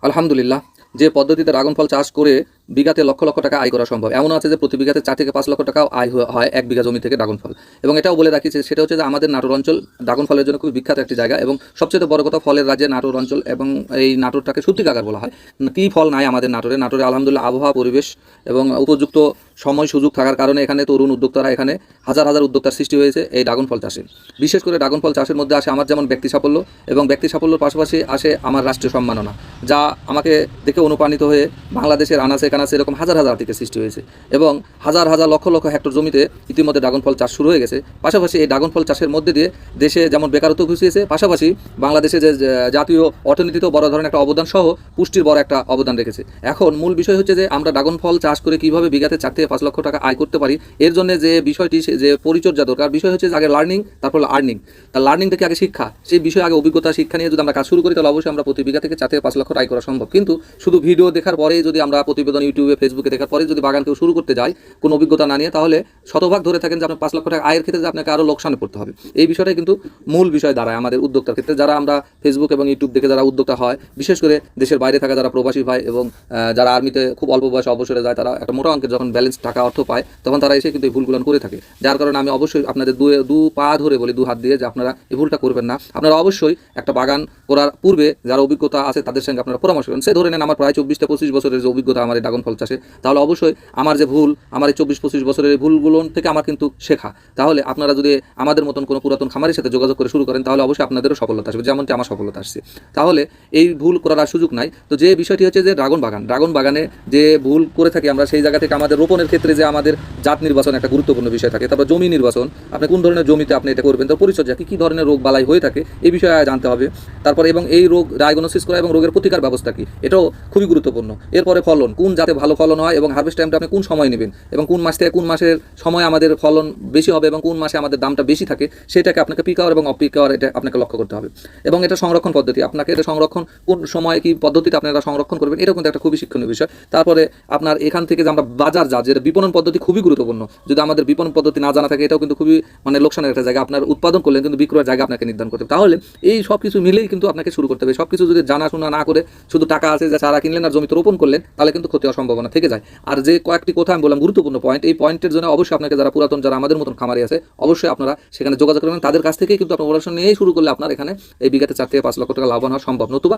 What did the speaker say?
আলহামদুলিল্লাহ, যে পদ্ধতিতে ড্রাগন ফল চাষ করে বিঘাতে লক্ষ লক্ষ টাকা আয় করা সম্ভব, এমন আছে যে প্রতি বিঘাতে 4 থেকে 5 লক্ষ টাকাও আয় হয় 1 বিঘা জমি থেকে ড্রাগন ফল। এবং এটাও বলে রাখি যে সেটা হচ্ছে যে আমাদের নাটোর অঞ্চল ড্রাগন ফলের জন্য খুবই বিখ্যাত একটি জায়গা, এবং সবচেয়ে বড় কথা ফলের রাজ্যে নাটোর অঞ্চল, এবং এই নাটোরটাকে সূত্রিকাগার বলা হয়। কী ফল নাই আমাদের নাটোরে আলহামদুলিল্লাহ আবহাওয়া, পরিবেশ এবং উপযুক্ত সময় সুযোগ থাকার কারণে এখানে তরুণ উদ্যোক্তারা, এখানে হাজার হাজার উদ্যোক্তার সৃষ্টি হয়েছে এই ড্রাগন ফল চাষে। বিশেষ করে ড্রাগন ফল চাষের মধ্যে আসে আমার যেমন ব্যক্তি সাফল্য, এবং ব্যক্তি সাফল্যের পাশাপাশি আসে আমার রাষ্ট্রীয় সম্মাননা, যা আমাকে দেখে অনুপ্রাণিত হয়ে বাংলাদেশের আনাচে কানাচে এরকম হাজার হাজার আর্টিকেল সৃষ্টি হয়েছে, এবং হাজার হাজার লক্ষ লক্ষ হেক্টর জমিতে ইতিমধ্যে ড্রাগন ফল চাষ শুরু হয়ে গেছে। পাশাপাশি এই ড্রাগন ফল চাষের মধ্যে দিয়ে দেশে যেমন বেকারত্ব ঘুষিয়েছে, পাশাপাশি বাংলাদেশে যে জাতীয় অর্থনীতিতেও বড় ধরনের একটা অবদান সহ পুষ্টির বড় একটা অবদান রেখেছে। এখন মূল বিষয় হচ্ছে যে আমরা ড্রাগন ফল চাষ করে কীভাবে বিঘাতে 4 থেকে 5 লক্ষ টাকা আয় করতে পারি। এর জন্য যে বিষয়টি, যে পরিচর্যা দরকার, বিষয় হচ্ছে যে আগে লার্নিং, তারপর আর্নিং। তার লার্নিং থেকে আগে শিক্ষা, সেই বিষয়ে আগে অভিজ্ঞতা, শিক্ষা নিয়ে যদি আমরা কাজ শুরু করি তাহলে অবশ্যই আমরা প্রতি বিঘা থেকে 4 থেকে 5 লক্ষ আয় করা সম্ভব। কিন্তু শুধু ভিডিও দেখার পরেই যদি আমরা প্রতিবেদন ইউটিউবে, ফেসবুকে দেখার পরে যদি বাগান কেউ শুরু করতে যায় কোনো অভিজ্ঞতা না নিয়ে, তাহলে শতভাগ ধরে থাকেন যে আপনার 5 লক্ষ টাকা আয়ের ক্ষেত্রে আপনাকে আরও লোকসানে পড়তে হবে। এই বিষয়টাই কিন্তু মূল বিষয় দাঁড়ায় আমাদের উদ্যোক্তার ক্ষেত্রে। যারা আমরা ফেসবুক এবং ইউটিউব দেখে যারা উদ্যোক্তা হয়, বিশেষ করে দেশের বাইরে থাকা যারা প্রবাসী ভাই এবং যারা আর্মিতে খুব অল্প বয়সে অবসরে যায়, তারা একটা মোটা অঙ্কের যখন ব্যালেন্স টাকা অর্থ পায় তখন তারা এসে কিন্তু এই ভুলগুলো করে থাকে। যার কারণে আমি অবশ্যই আপনাদের দু পা ধরে বলি, 2 হাত দিয়ে, যে আপনারা এই ভুলটা করবেন না। আপনারা অবশ্যই একটা বাগান করার পূর্বে যারা অভিজ্ঞতা আছে তাদের সঙ্গে আপনারা পরামর্শ করেন। সে ধরে নেন আমার প্রায় 24-25 বছরের যে অভিজ্ঞতা আমার এই ড্রাগন ফল চাষে, তাহলে অবশ্যই আমার যে ভুল, আমার এই 24-25 বছরের এই ভুলগুলো থেকে আমার কিন্তু শেখা। তাহলে আপনারা যদি আমাদের মতন কোনো পুরাতন খামারের সাথে যোগাযোগ করে শুরু করেন তাহলে অবশ্যই আপনাদেরও সফলতা আসবে, যেমনটি আমার সফলতা আসছে। তাহলে এই ভুল করার আর সুযোগ নাই। তো যে বিষয়টি হচ্ছে যে ড্রাগন বাগানে যে ভুল করে থাকি আমরা, সেই জায়গা থেকে আমাদের রোপণের ক্ষেত্রে যে আমাদের জাত নির্বাচন একটা গুরুত্বপূর্ণ বিষয় থাকে, তারপর জমি নির্বাচন, আপনি কোন ধরনের জমিতে আপনি এটা করবেন, তার পরিচর্যা কী ধরনের রোগ বালাই হয়ে থাকে এই বিষয়ে জানতে হবে। তারপর এবং এই রোগ ডায়াগনোসিস করা এবং রোগের প্রতিকার ব্যবস্থা কী, এটাও খুবই গুরুত্বপূর্ণ। এরপরে ফলন, কোন জাতে ভালো ফলন হয় এবং হারভেস্ট টাইমটা আপনি কোন সময় নেবেন, এবং কোন মাস থেকে কোন মাসের সময় আমাদের ফলন বেশি হবে এবং কোন মাসে আমাদের দামটা বেশি থাকে, সেটাকে আপনাকে পিক আওয়ার এবং অফ পিক আওয়ার এটা আপনাকে লক্ষ্য করতে হবে। এবং এটা সংরক্ষণ পদ্ধতি, আপনাকে এটা সংরক্ষণ কোন সময় কী পদ্ধতিতে আপনারা সংরক্ষণ করবেন, এটাও কিন্তু একটা খুবই শিক্ষণীয় বিষয়। তারপরে আপনার এখান থেকে যে আমরা বাজার যেটা বিপণন পদ্ধতি খুবই গুরুত্বপূর্ণ। যদি আমাদের বিপণন পদ্ধতি না জানা থাকে, এটাও কিন্তু খুবই লোকসানের একটা জায়গা। আপনার উৎপাদন করলেন কিন্তু বিক্রয়ের জায়গা আপনাকে নির্ধারণ করতে হবে। তাহলে এই সব কিছু মিলেই কিন্তু আপনাকে শুরু করতে হবে। সব কিছু যদি জানাশোনা না করে শুধু টাকা আছে যে চারা কিনলেন আর জমিতে রোপণ করলেন, তাহলে কিন্তু ক্ষতি হওয়ার সম্ভাবনা থেকে যায়। আর যে কয়েকটি কথা আমি বললাম গুরুত্বপূর্ণ পয়েন্ট, এই পয়েন্টের জন্য অবশ্যই আপনাকে যারা পুরাতন, যারা আমাদের মতন খামারি আছে, অবশ্যই আপনারা সেখানে যোগাযোগ করবেন। তাদের কাছ থেকেই কিন্তু আপনার পড়াশোনা নিয়েই শুরু করলে আপনার এখানে এই বিঘাতে 4 থেকে 5 লক্ষ টাকা লাভবান হওয়া সম্ভব। নতুবা